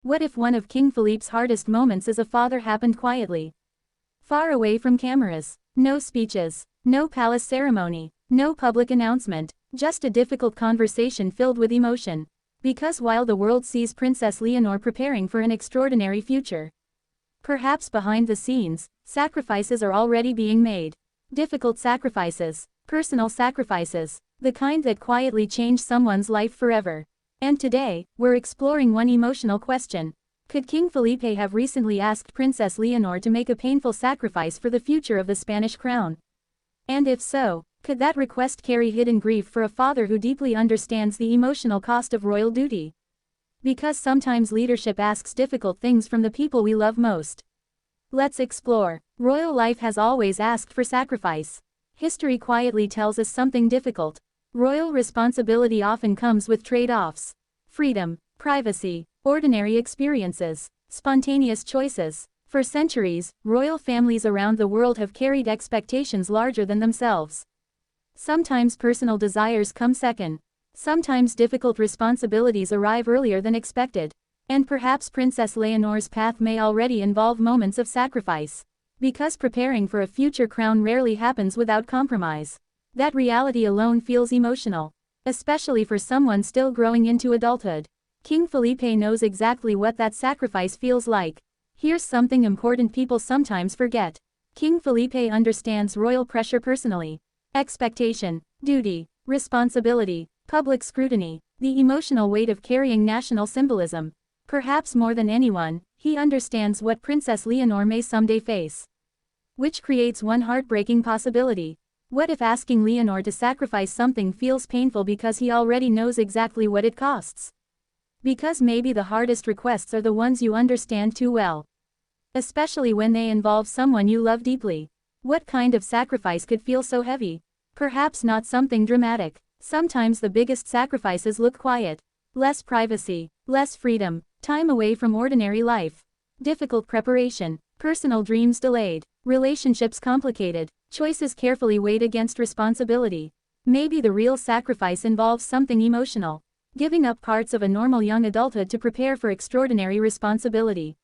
What if one of King Felipe's hardest moments as a father happened quietly? Far away from cameras. No speeches. No palace ceremony. No public announcement. Just a difficult conversation filled with emotion. Because while the world sees Princess Leonor preparing for an extraordinary future, perhaps behind the scenes, sacrifices are already being made. Difficult sacrifices. Personal sacrifices. The kind that quietly change someone's life forever. And today, we're exploring one emotional question. Could King Felipe have recently asked Princess Leonor to make a painful sacrifice for the future of the Spanish crown? And if so, could that request carry hidden grief for a father who deeply understands the emotional cost of royal duty? Because sometimes leadership asks difficult things from the people we love most. Let's explore. Royal life has always asked for sacrifice. History quietly tells us something difficult. Royal responsibility often comes with trade-offs. Freedom, privacy, ordinary experiences, spontaneous choices. For centuries, royal families around the world have carried expectations larger than themselves. Sometimes personal desires come second. Sometimes difficult responsibilities arrive earlier than expected. And perhaps Princess Leonor's path may already involve moments of sacrifice. Because preparing for a future crown rarely happens without compromise. That reality alone feels emotional. Especially for someone still growing into adulthood. King Felipe knows exactly what that sacrifice feels like. Here's something important people sometimes forget. King Felipe understands royal pressure personally. Expectation, duty, responsibility, public scrutiny, the emotional weight of carrying national symbolism. Perhaps more than anyone, he understands what Princess Leonor may someday face. Which creates one heartbreaking possibility. What if asking Leonor to sacrifice something feels painful because he already knows exactly what it costs? Because maybe the hardest requests are the ones you understand too well. Especially when they involve someone you love deeply. What kind of sacrifice could feel so heavy? Perhaps not something dramatic. Sometimes the biggest sacrifices look quiet. Less privacy, less freedom, time away from ordinary life. Difficult preparation, personal dreams delayed, relationships complicated, choices carefully weighed against responsibility. Maybe the real sacrifice involves something emotional. Giving up parts of a normal young adulthood to prepare for extraordinary responsibility.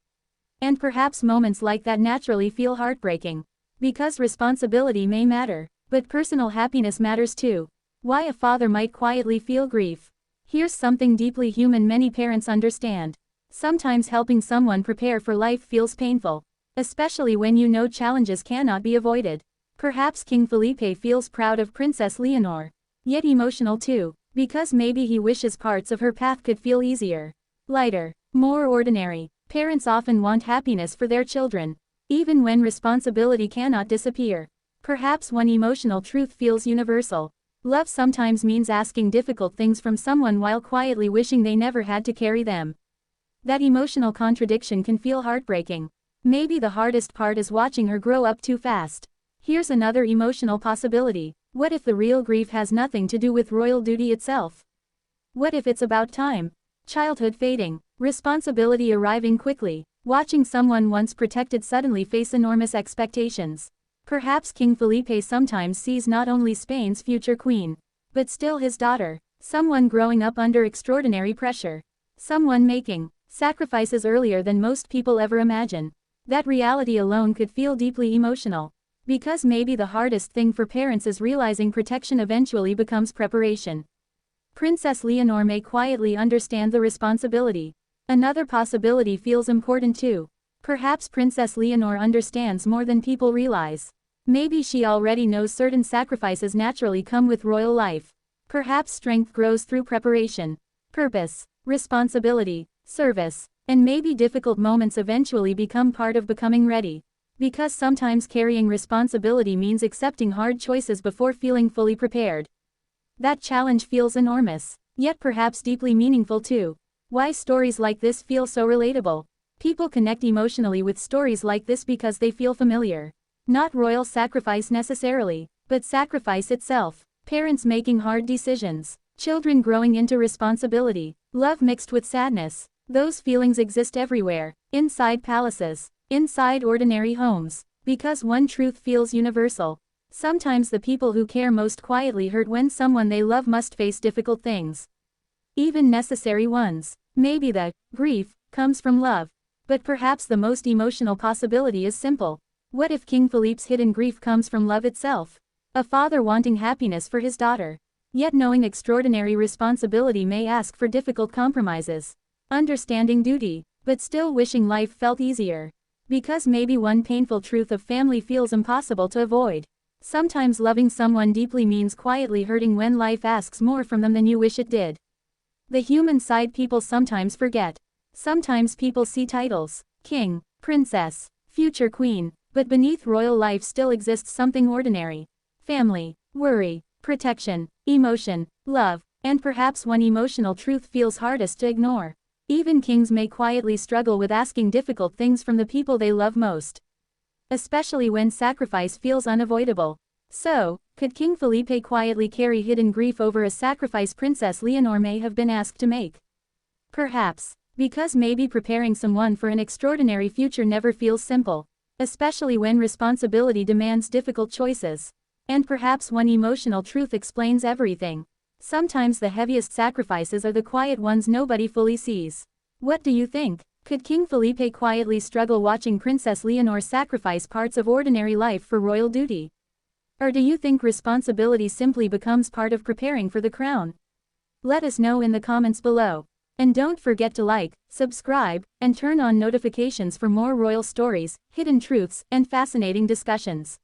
And perhaps moments like that naturally feel heartbreaking. Because responsibility may matter, but personal happiness matters too. Why a father might quietly feel grief. Here's something deeply human many parents understand. Sometimes helping someone prepare for life feels painful. Especially when you know challenges cannot be avoided. Perhaps King Felipe feels proud of Princess Leonor. Yet emotional too, because maybe he wishes parts of her path could feel easier. Lighter, more ordinary. Parents often want happiness for their children. Even when responsibility cannot disappear. Perhaps one emotional truth feels universal. Love sometimes means asking difficult things from someone while quietly wishing they never had to carry them. That emotional contradiction can feel heartbreaking. Maybe the hardest part is watching her grow up too fast. Here's another emotional possibility. What if the real grief has nothing to do with royal duty itself? What if it's about time? Childhood fading, responsibility arriving quickly, watching someone once protected suddenly face enormous expectations. Perhaps King Felipe sometimes sees not only Spain's future queen, but still his daughter, someone growing up under extraordinary pressure. Someone making sacrifices earlier than most people ever imagine. That reality alone could feel deeply emotional. Because maybe the hardest thing for parents is realizing protection eventually becomes preparation. Princess Leonor may quietly understand the responsibility. Another possibility feels important too. Perhaps Princess Leonor understands more than people realize. Maybe she already knows certain sacrifices naturally come with royal life. Perhaps strength grows through preparation, purpose, responsibility, service, and maybe difficult moments eventually become part of becoming ready. Because sometimes carrying responsibility means accepting hard choices before feeling fully prepared. That challenge feels enormous, yet perhaps deeply meaningful too. Why stories like this feel so relatable? People connect emotionally with stories like this because they feel familiar. Not royal sacrifice necessarily, but sacrifice itself. Parents making hard decisions. Children growing into responsibility. Love mixed with sadness. Those feelings exist everywhere. Inside palaces. Inside ordinary homes. Because one truth feels universal. Sometimes the people who care most quietly hurt when someone they love must face difficult things. Even necessary ones. Maybe the grief comes from love. But perhaps the most emotional possibility is simple. What if King Felipe's hidden grief comes from love itself? A father wanting happiness for his daughter, yet knowing extraordinary responsibility may ask for difficult compromises. Understanding duty, but still wishing life felt easier. Because maybe one painful truth of family feels impossible to avoid. Sometimes loving someone deeply means quietly hurting when life asks more from them than you wish it did. The human side people sometimes forget. Sometimes people see titles, king, princess, future queen, but beneath royal life still exists something ordinary. Family, worry, protection, emotion, love, and perhaps one emotional truth feels hardest to ignore. Even kings may quietly struggle with asking difficult things from the people they love most. Especially when sacrifice feels unavoidable. So, could King Felipe quietly carry hidden grief over a sacrifice Princess Leonor may have been asked to make? Perhaps, because maybe preparing someone for an extraordinary future never feels simple, especially when responsibility demands difficult choices. And perhaps one emotional truth explains everything. Sometimes the heaviest sacrifices are the quiet ones nobody fully sees. What do you think? Could King Felipe quietly struggle watching Princess Leonor sacrifice parts of ordinary life for royal duty? Or do you think responsibility simply becomes part of preparing for the crown? Let us know in the comments below. And don't forget to like, subscribe, and turn on notifications for more royal stories, hidden truths, and fascinating discussions.